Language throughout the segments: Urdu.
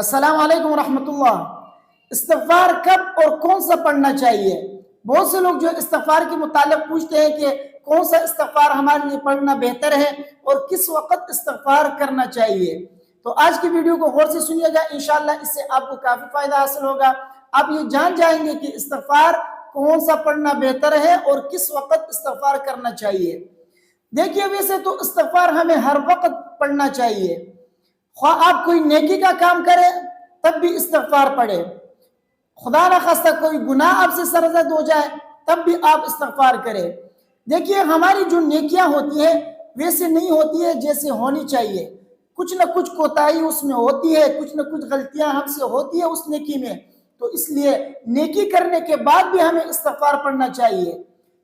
السلام علیکم ورحمۃ اللہ۔ استغفار کب اور کون سا پڑھنا چاہیے؟ بہت سے لوگ جو استغفار کے متعلق پوچھتے ہیں کہ کون سا استغفار ہمارے لیے پڑھنا بہتر ہے اور کس وقت استغفار کرنا چاہیے۔ تو آج کی ویڈیو کو غور سے سنیے گا، انشاءاللہ اس سے آپ کو کافی فائدہ حاصل ہوگا۔ آپ یہ جان جائیں گے کہ استغفار کون سا پڑھنا بہتر ہے اور کس وقت استغفار کرنا چاہیے۔ دیکھیے، ویسے تو استغفار ہمیں ہر وقت پڑھنا چاہیے، خواہ آپ کوئی نیکی کا کام کریں تب بھی استغفار پڑھے، خدا نہ خواستہ کوئی گناہ آپ سے سرزد ہو جائے تب بھی آپ استغفار کریں۔ دیکھیے، ہماری جو نیکیاں ہوتی ہیں ویسے نہیں ہوتی ہے جیسے ہونی چاہیے، کچھ نہ کچھ کوتاہی اس میں ہوتی ہے، کچھ نہ کچھ غلطیاں ہم سے ہوتی ہے اس نیکی میں، تو اس لیے نیکی کرنے کے بعد بھی ہمیں استغفار پڑھنا چاہیے۔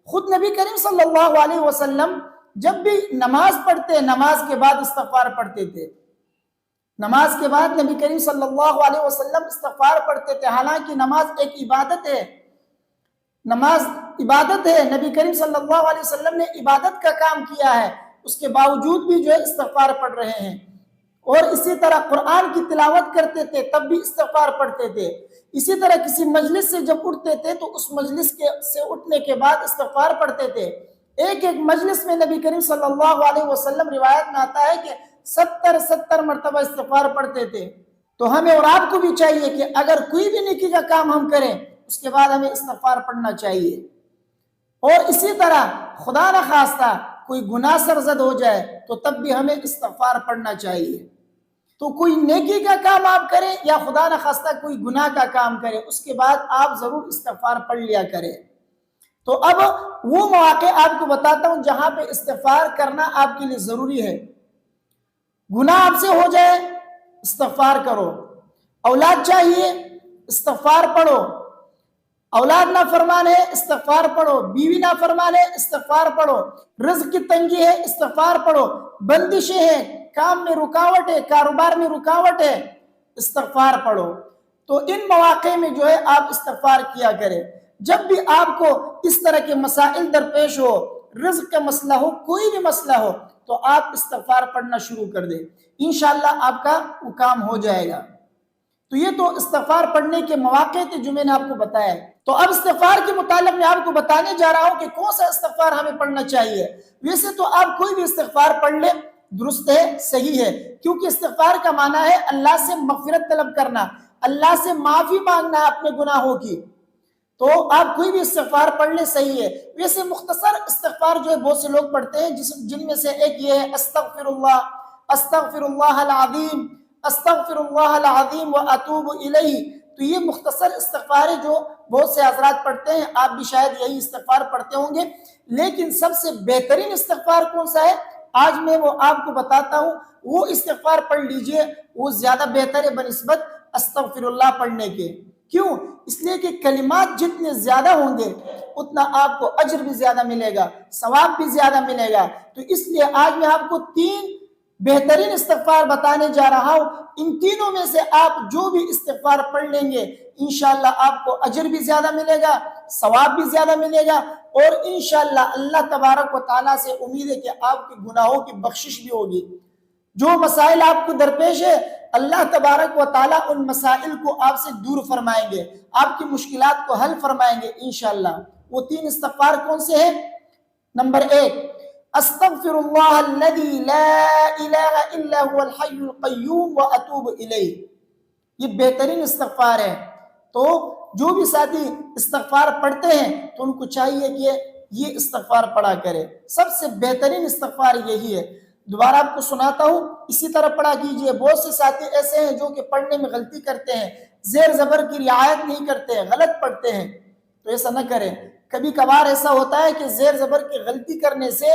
خود نبی کریم صلی اللہ علیہ وسلم جب بھی نماز پڑھتے، نماز کے بعد استغفار پڑھتے تھے۔ نماز کے بعد نبی کریم صلی اللہ علیہ وسلم استغفار پڑھتے تھے، حالانکہ نماز ایک عبادت ہے، نماز عبادت ہے، نبی کریم صلی اللہ علیہ وسلم نے عبادت کا کام کیا ہے، اس کے باوجود بھی جو ہے استغفار پڑھ رہے ہیں۔ اور اسی طرح قرآن کی تلاوت کرتے تھے تب بھی استغفار پڑھتے تھے، اسی طرح کسی مجلس سے جب اٹھتے تھے تو اس مجلس سے اٹھنے کے بعد استغفار پڑھتے تھے۔ ایک مجلس میں نبی کریم صلی اللہ علیہ وسلم، روایت میں آتا ہے کہ 70 مرتبہ استغفار پڑھتے تھے۔ تو ہمیں اور آپ کو بھی چاہیے کہ اگر کوئی بھی نیکی کا کام ہم کریں اس کے بعد ہمیں استغفار پڑھنا چاہیے، اور اسی طرح خدا نہ خواستہ کوئی گناہ سرزد ہو جائے تو تب بھی ہمیں استغفار پڑھنا چاہیے۔ تو کوئی نیکی کا کام آپ کریں یا خدا نہ خواستہ کوئی گناہ کا کام کریں، اس کے بعد آپ ضرور استغفار پڑھ لیا کریں۔ تو اب وہ مواقع آپ کو بتاتا ہوں جہاں پہ استغفار کرنا آپ کے لیے ضروری ہے۔ گناہ آپ سے ہو جائے استغفار کرو، اولاد چاہیے استغفار پڑھو، اولاد نافرمان ہے استغفار پڑھو، بیوی نافرمان ہے استغفار پڑھو، رزق کی تنگی ہے استغفار پڑھو، بندشیں ہیں، کام میں رکاوٹ ہے، کاروبار میں رکاوٹ ہے، استغفار پڑھو۔ تو ان مواقع میں جو ہے آپ استغفار کیا کریں۔ جب بھی آپ کو اس طرح کے مسائل درپیش ہو، رزق کا مسئلہ ہو، کوئی بھی مسئلہ ہو، تو آپ استغفار پڑھنا شروع کر دیں، انشاءاللہ آپ کا وہ کام ہو جائے گا۔ تو یہ تو استغفار پڑھنے کے مواقع تھے جو میں نے آپ کو بتایا ہے۔ تو اب استغفار کے متعلق میں آپ کو بتانے جا رہا ہوں کہ کون سا استغفار ہمیں پڑھنا چاہیے۔ ویسے تو آپ کوئی بھی استغفار پڑھ لیں، درست ہے، صحیح ہے، کیونکہ استغفار کا معنی ہے اللہ سے مغفرت طلب کرنا، اللہ سے معافی مانگنا اپنے گناہوں کی۔ تو آپ کوئی بھی استغفار پڑھ لیں، صحیح ہے۔ ویسے مختصر استغفار جو ہے بہت سے لوگ پڑھتے ہیں، جن میں سے ایک یہ ہے استغفر اللہ العظیم، استغفر اللہ العظیم واتوب الیہ۔ تو یہ مختصر استغفار ہے جو بہت سے حضرات پڑھتے ہیں، آپ بھی شاید یہی استغفار پڑھتے ہوں گے۔ لیکن سب سے بہترین استغفار کون سا ہے، آج میں وہ آپ کو بتاتا ہوں۔ وہ استغفار پڑھ لیجئے، وہ زیادہ بہتر ہے بنسبت استغفر اللہ پڑھنے کے۔ کیوں؟ اس لیے کہ کلمات جتنے زیادہ ہوں گے اتنا آپ کو اجر بھی زیادہ ملے گا، ثواب بھی زیادہ ملے گا۔ تو اس لیے آج میں آپ کو 3 بہترین استغفار بتانے جا رہا ہوں۔ ان تینوں میں سے آپ جو بھی استغفار پڑھ لیں گے انشاءاللہ آپ کو اجر بھی زیادہ ملے گا، ثواب بھی زیادہ ملے گا، اور انشاءاللہ اللہ تبارک و تعالیٰ سے امید ہے کہ آپ کے گناہوں کی بخشش بھی ہوگی۔ جو مسائل آپ کو درپیش ہے اللہ تبارک و تعالیٰ ان مسائل کو آپ سے دور فرمائیں گے، آپ کی مشکلات کو حل فرمائیں گے انشاءاللہ۔ وہ 3 استغفار کون سے ہیں؟ نمبر 1، استغفر اللہ الذی لا الہ الا هو الحی القیوم واتوب الیہ۔ یہ بہترین استغفار ہے۔ تو جو بھی ساتھی استغفار پڑھتے ہیں تو ان کو چاہیے کہ یہ استغفار پڑھا کرے، سب سے بہترین استغفار یہی ہے۔ دوبارہ آپ کو سناتا ہوں، اسی طرح پڑھا کیجئے۔ بہت سے ساتھی ایسے ہیں جو کہ پڑھنے میں غلطی کرتے ہیں، زیر زبر کی رعایت نہیں کرتے ہیں، غلط پڑھتے ہیں، تو ایسا نہ کریں۔ کبھی کبھار ایسا ہوتا ہے کہ زیر زبر کی غلطی کرنے سے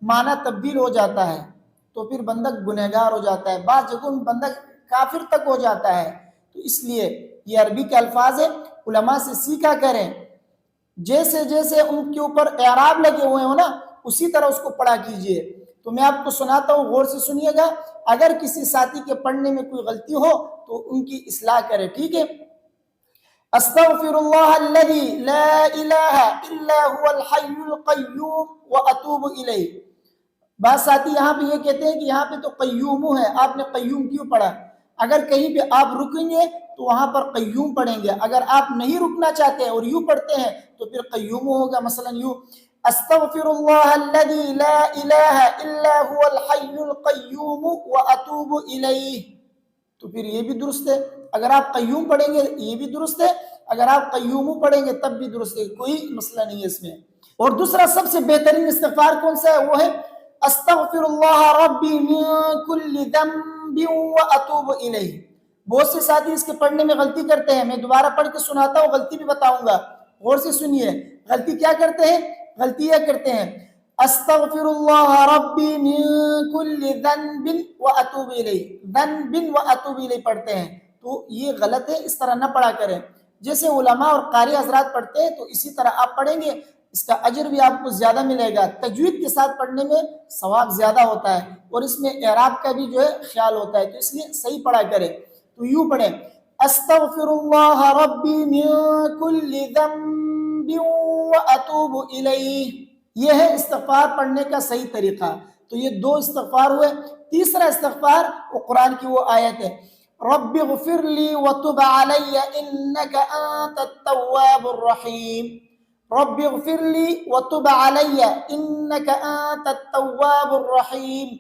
معنی تبدیل ہو جاتا ہے، تو پھر بندہ گنہگار ہو جاتا ہے، بعض جگہوں میں بندہ کافر تک ہو جاتا ہے۔ تو اس لیے یہ عربی کے الفاظ ہیں، علماء سے سیکھا کریں، جیسے جیسے ان کے اوپر اعراب لگے ہوئے ہو نا اسی طرح اس کو پڑھا کیجئے۔ تو میں آپ کو سناتا ہوں، غور سے سنیے گا۔ اگر کسی ساتھی کے پڑھنے میں کوئی غلطی ہو تو ان کی اصلاح کرے، ٹھیک ہے؟ استغفر اللہ الذی لا الہ الا هو الحی القیوم واتوب الیہ۔ بعض ساتھی یہاں پہ یہ کہتے ہیں کہ یہاں پہ تو قیوم ہے، آپ نے قیوم کیوں پڑھا؟ اگر کہیں پہ آپ رکیں گے تو وہاں پر قیوم پڑھیں گے، اگر آپ نہیں رکنا چاہتے اور یوں پڑھتے ہیں تو پھر قیوم ہوگا، مثلا یوں استغفر اللہ الذی لا الہ الا هو الحی القیوم واتوب الیہ، تو پھر یہ بھی درست ہے۔ اگر آپ قیوم پڑھیں گے یہ بھی درست ہے، اگر آپ قیوم پڑھیں گے تب بھی درست ہے، کوئی مسئلہ نہیں ہے اس میں۔ اور دوسرا سب سے بہترین استغفار کون سا ہے؟ وہ ہے استغفر اللہ ربی من کل ذنب واتوب الیہ۔ بہت سے ساتھی اس کے پڑھنے میں غلطی کرتے ہیں، میں دوبارہ پڑھ کے سناتا ہوں، غلطی بھی بتاؤں گا، غور سے سنیے۔ غلطی کیا کرتے ہیں؟ غلطی یہ کرتے ہیں استغفر اللہ ربی من کل ذنب واتوب الیہ، ذنب واتوب الیہ پڑھتے ہیں، تو یہ غلط ہے، اس طرح نہ پڑھا کریں۔ جیسے علماء اور قاری حضرات پڑھتے ہیں تو اسی طرح آپ پڑھیں گے، اس کا اجر بھی آپ کو زیادہ ملے گا، تجوید کے ساتھ پڑھنے میں ثواب زیادہ ہوتا ہے، اور اس میں اعراب کا بھی جو ہے خیال ہوتا ہے، تو اس لیے صحیح پڑھا کریں۔ تو یوں پڑھیں استغفر اللہ ربی من کل ذنب واتوب الیہ، یہ ہے استغفار پڑھنے کا صحیح طریقہ۔ تو یہ دو استغفار ہوئے۔ تیسرا استغفار وہ قرآن کی وہ آیت ہے رب اغفر لی وتب علی انک انت التواب الرحیم، رب اغفر لی وتب علی انک انت التواب الرحیم۔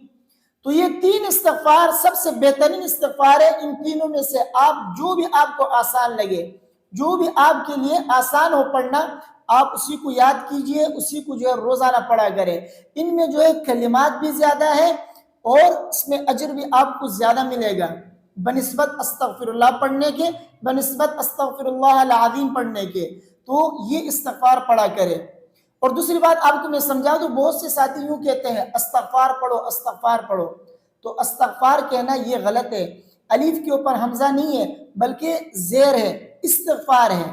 تو یہ تین استغفار سب سے بہترین استغفار ہے۔ ان تینوں میں سے آپ جو بھی آپ کو آسان لگے، جو بھی آپ کے لیے آسان ہو پڑھنا، آپ اسی کو یاد کیجئے، اسی کو جو ہے روزانہ پڑھا کریں۔ ان میں جو ہے کلمات بھی زیادہ ہے اور اس میں اجر بھی آپ کو زیادہ ملے گا بنسبت استغفر اللہ پڑھنے کے، بنسبت استغفر اللہ العظیم پڑھنے کے۔ تو یہ استغفار پڑھا کرے۔ اور دوسری بات آپ کو میں سمجھا دوں، بہت سے ساتھی یوں کہتے ہیں استغفار پڑھو استغفار پڑھو، تو استغفار کہنا یہ غلط ہے، الف کے اوپر حمزہ نہیں ہے بلکہ زیر ہے، استغفار ہے،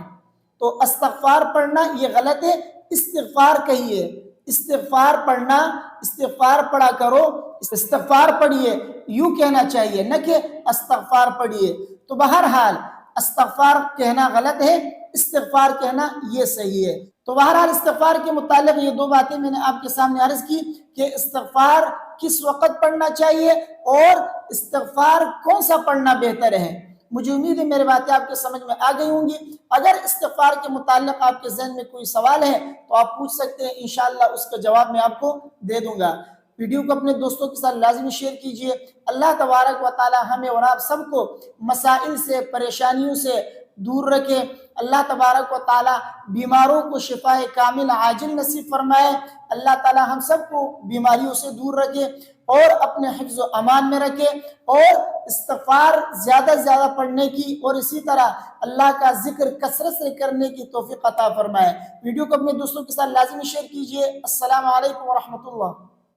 تو استغفار پڑھنا یہ غلط ہے، استغفار کہیے، استغفار پڑھنا، استغفار پڑھا کرو، استغفار پڑھیے، یوں کہنا چاہیے، نہ کہ استغفار پڑھیے۔ تو بہرحال استغفار کہنا غلط ہے، استغفار کہنا یہ صحیح ہے۔ تو بہرحال استغفار کے متعلق یہ دو باتیں میں نے آپ کے سامنے عرض کی کہ استغفار کس وقت پڑھنا چاہیے اور استغفار کون سا پڑھنا بہتر ہے۔ مجھے امید ہے میری باتیں آپ کے سمجھ میں آ گئی ہوں گی۔ اگر استغفار کے متعلق آپ کے ذہن میں کوئی سوال ہے تو آپ پوچھ سکتے ہیں، انشاءاللہ اس کا جواب میں آپ کو دے دوں گا۔ ویڈیو کو اپنے دوستوں کے ساتھ لازمی شیئر کیجئے۔ اللہ تبارک و تعالی ہمیں اور آپ سب کو مسائل سے، پریشانیوں سے دور رکھے۔ اللہ تبارک و تعالی بیماروں کو شفاء کامل عاجل نصیب فرمائے۔ اللہ تعالی ہم سب کو بیماریوں سے دور رکھے اور اپنے حفظ و امان میں رکھے، اور استغفار زیادہ سے زیادہ پڑھنے کی اور اسی طرح اللہ کا ذکر کثرت سے کرنے کی توفیق عطا فرمائے۔ ویڈیو کو اپنے دوستوں کے ساتھ لازمی شیئر کیجئے۔ السلام علیکم ورحمۃ اللہ۔